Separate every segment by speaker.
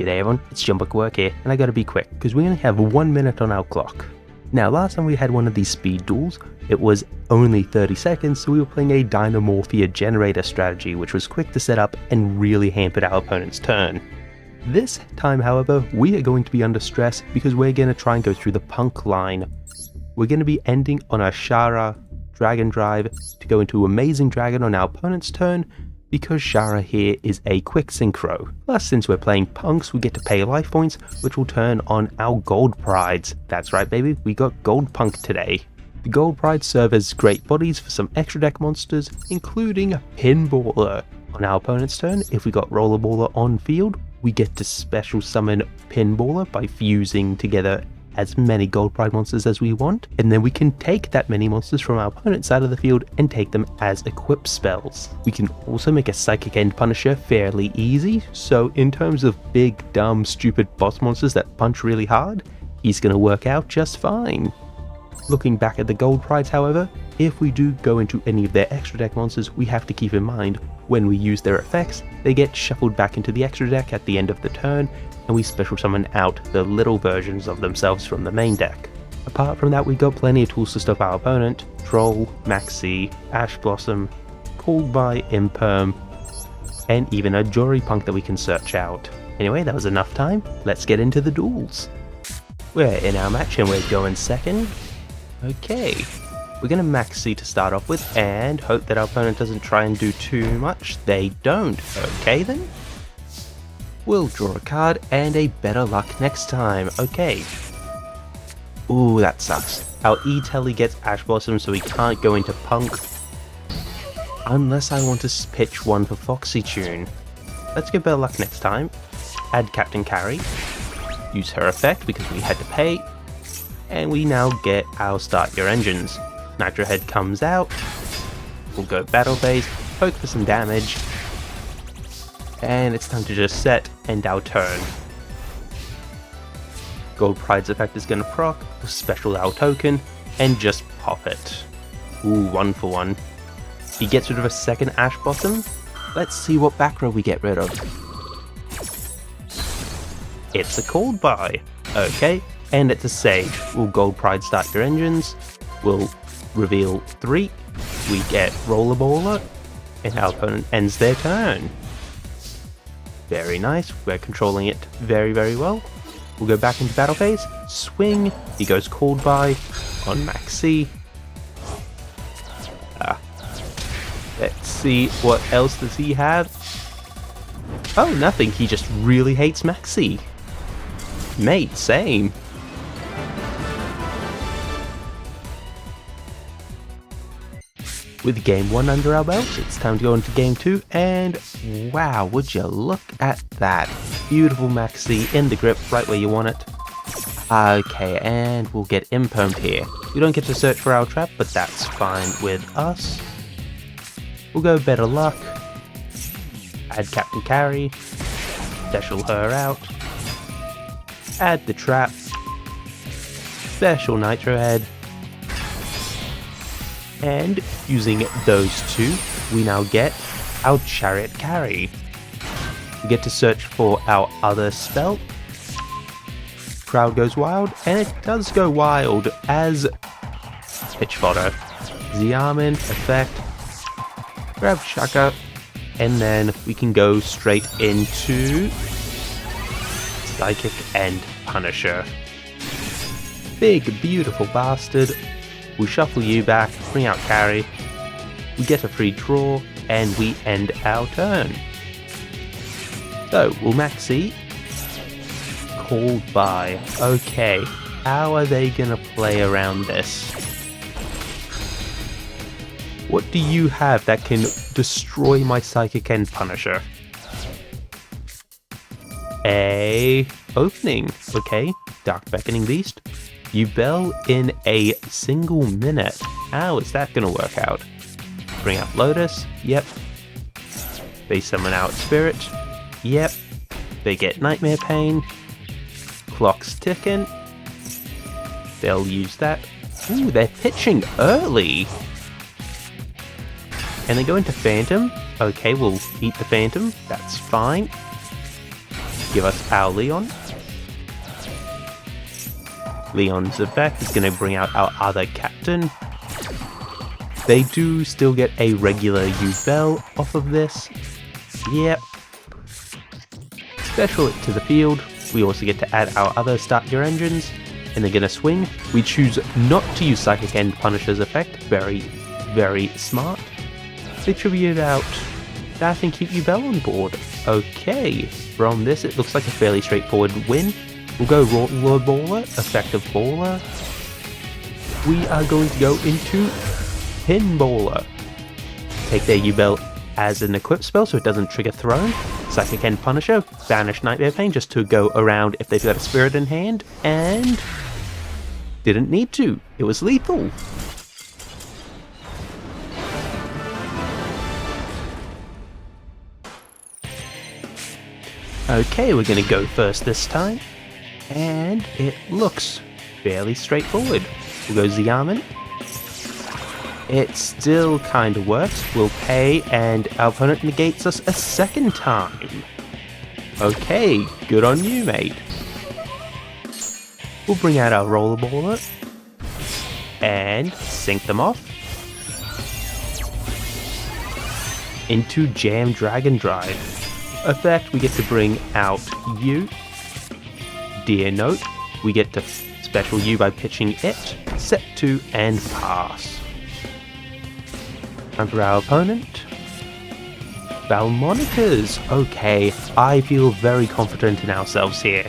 Speaker 1: G'day everyone, it's Jumbuck Work here, and I gotta be quick, because we only have 1 minute on our clock. Now last time we had one of these speed duels, it was only 30 seconds, so we were playing a Dynamorphia generator strategy, which was quick to set up and really hampered our opponent's turn. This time however, we are going to be under stress because we're going to try and go through the punk line. We're going to be ending on a Shara Dragon Drive to go into Amazing Dragon on our opponent's turn, because Shara here is a quick synchro. Plus, since we're playing punks, we get to pay life points, which will turn on our gold prides. That's right baby, we got gold punk today. The gold prides serve as great bodies for some extra deck monsters, including Pinballer. On our opponent's turn, if we got Rollerballer on field, we get to special summon Pinballer by fusing together as many gold pride monsters as we want, and then we can take that many monsters from our opponent's side of the field and take them as equip spells. We can also make a Psychic End Punisher fairly easy, so in terms of big, dumb, stupid boss monsters that punch really hard, he's gonna work out just fine. Looking back at the gold prides however, if we do go into any of their extra deck monsters, we have to keep in mind when we use their effects, they get shuffled back into the extra deck at the end of the turn, and we special summon out the little versions of themselves from the main deck. Apart from that, we got plenty of tools to stop our opponent: Troll, Maxi, Ash Blossom, Called by Imperm, and even a Jory Punk that we can search out. Anyway, that was enough time, let's get into the duels. We're in our match and we're going second. Okay, we're gonna Maxi to start off with and hope that our opponent doesn't try and do too much. They don't. Okay then. We'll draw a card and a better luck next time. Okay. Ooh, that sucks. Our E-Telly gets Ash Blossom, so we can't go into Punk. Unless I want to pitch one for Foxy Tune. Let's get better luck next time. Add Captain Carry. Use her effect because we had to pay. And we now get our Start Your Engines. Nitro Head comes out. We'll go Battle Phase, poke for some damage. And it's time to just set, end our turn. Gold Pride's effect is going to proc, we'll special our token, and just pop it. Ooh, 1 for 1. He gets rid of a second Ash Blossom. Let's see what back row we get rid of. It's a Called By. Okay, and it's a Sage. We'll Gold Pride Start Your Engines. We'll reveal 3. We get Rollerballer, and our opponent ends their turn. Very nice, we're controlling it very, very well. We'll go back into battle phase, swing, he goes Called By on Maxi. Let's see, what else does he have? Oh, nothing, he just really hates Maxi. Mate, same. With game 1 under our belts, it's time to go into game 2, and wow, would you look at that. Beautiful Maxi in the grip, right where you want it. Okay, and we'll get Impermed here. We don't get to search for our trap, but that's fine with us. We'll go Better Luck. Add Captain Carry. Special her out. Add the trap. Special Nitro Head. And using those two, we now get our Chariot Carry. We get to search for our other spell. Crowd goes wild, and it does go wild as Pitch Fodder. Xiamen, effect, grab Shaka, and then we can go straight into Psychic End Punisher. Big, beautiful bastard. We'll shuffle you back, bring out Carry, we get a free draw, and we end our turn. So, we'll Maxi, Called By. Okay, how are they gonna play around this? What do you have that can destroy my Psychic End Punisher? A opening, okay, Dark Beckoning Beast. Yubel in a single minute. How is that gonna work out? Bring up Lotus. Yep. They summon out Spirit. Yep. They get Nightmare Pain. Clock's ticking. They'll use that. Ooh, they're pitching early. And they go into Phantom. Okay, we'll eat the Phantom. That's fine. give us our Leon. Leon's effect is going to bring out our other captain. They do still get a regular Yubel off of this. Yep. Special it to the field. We also get to add our other start your engines. And they're going to swing. We choose not to use Psychic End Punisher's effect. Very, very smart. They tribute out that and keep Yubel on board. Okay, from this it looks like a fairly straightforward win. We'll go Roller Baller, Effective Baller. We are going to go into Pinballer. Take their Yubel as an equip spell so it doesn't trigger Throne. Psychic End Punisher, Banish Nightmare Pain just to go around if they've got a Spirit in hand, and didn't need to. It was lethal. Okay, we're going to go first this time, and it looks fairly straightforward. We'll go Xiamen. It still kind of works. We'll pay, and our opponent negates us a second time. Okay, good on you, mate. We'll bring out our Rollerballer and sink them off into Jam Dragon Drive. Effect, we get to bring out you. Dear Note, we get to special you by pitching it, set to, and pass. And for our opponent, Valmonica's. Okay, I feel very confident in ourselves here.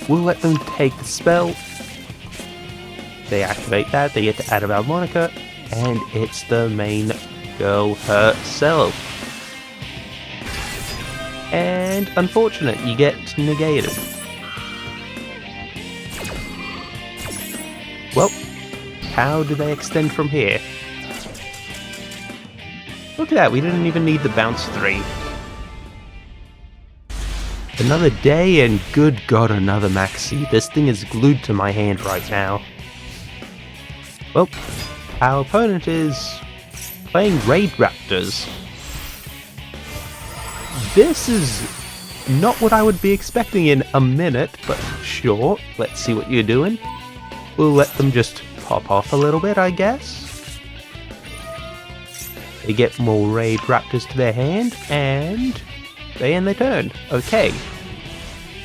Speaker 1: We'll let them take the spell. They activate that, they get to add a Valmonica, and it's the main girl herself. And unfortunate, you get negated. Well, how do they extend from here? Look at that, we didn't even need the bounce 3. Another day and good god another maxi. This thing is glued to my hand right now. Well, our opponent is playing Raid Raptors. This is not what I would be expecting in a minute, but sure, let's see what you're doing. We'll let them just pop off a little bit, I guess. They get more Raid Raptors to their hand, and they end their turn. Okay.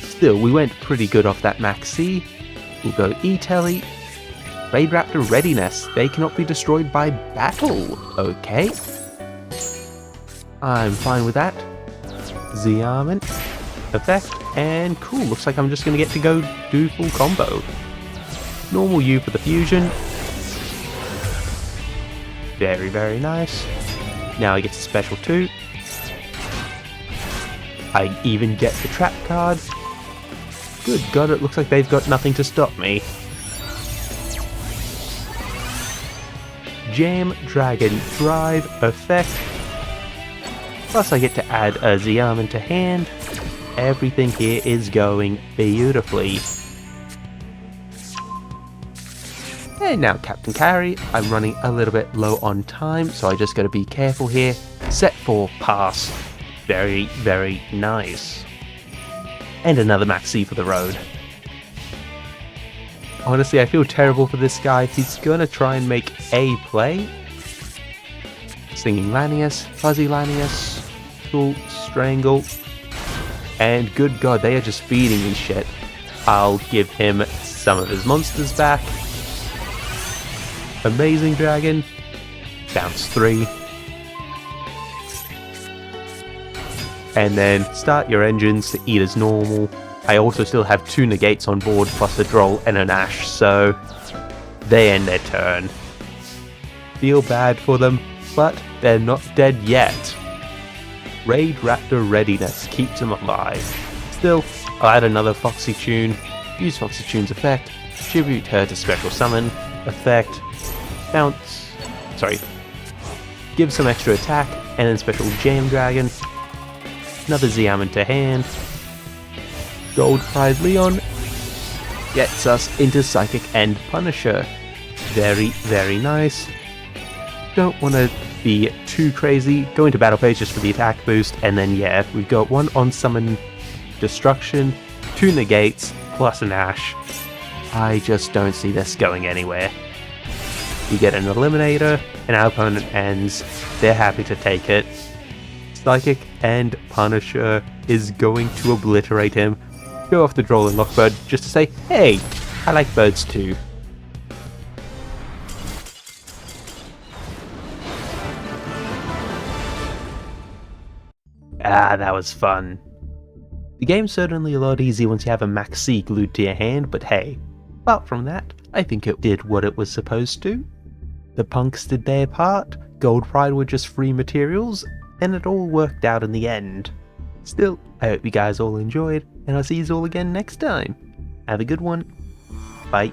Speaker 1: Still, we went pretty good off that maxi. We'll go E-Telly. Raid Raptor Readiness. They cannot be destroyed by battle. Okay. I'm fine with that. Xiamen. Effect. And cool. Looks like I'm just going to get to go do full combo. Normal U for the fusion. Very, very nice. Now I get to special 2. I even get the trap card. Good god, it looks like they've got nothing to stop me. Jam Dragon Drive effect. Plus I get to add a Xiamen to hand. Everything here is going beautifully. And now Captain Carry, I'm running a little bit low on time, so I just gotta be careful here. Set for pass. Very, very nice. And another maxi for the road. Honestly, I feel terrible for this guy. He's gonna try and make a play. Singing Lanius, Fuzzy Lanius, Full Strangle. And good god, they are just feeding me shit. I'll give him some of his monsters back. Amazing Dragon. Bounce 3. And then start your engines to eat as normal. I also still have 2 negates on board, plus a Droll and an Ash, so they end their turn. Feel bad for them, but they're not dead yet. Raid Raptor Readiness keeps them alive. Still, I'll add another Foxy Tune, use Foxy Tune's effect, tribute her to special summon, effect, bounce, give some extra attack, and then special Jam Dragon, another Xiamen to hand. Gold Prize Leon gets us into Psychic End Punisher. Very, very nice. Don't want to be too crazy. Go into Battle Phase just for the attack boost, and then yeah, we've got one on summon destruction, 2 negates, plus an Ash. I just don't see this going anywhere. You get an Eliminator, and our opponent ends. They're happy to take it. Psychic and Punisher is going to obliterate him. Go off the Droll and Lockbird just to say, hey, I like birds too. Ah, that was fun. The game's certainly a lot easier once you have a Max C glued to your hand, but hey, apart from that, I think it did what it was supposed to. The punks did their part, Gold Pride were just free materials, and it all worked out in the end. Still, I hope you guys all enjoyed, and I'll see you all again next time. Have a good one. Bye.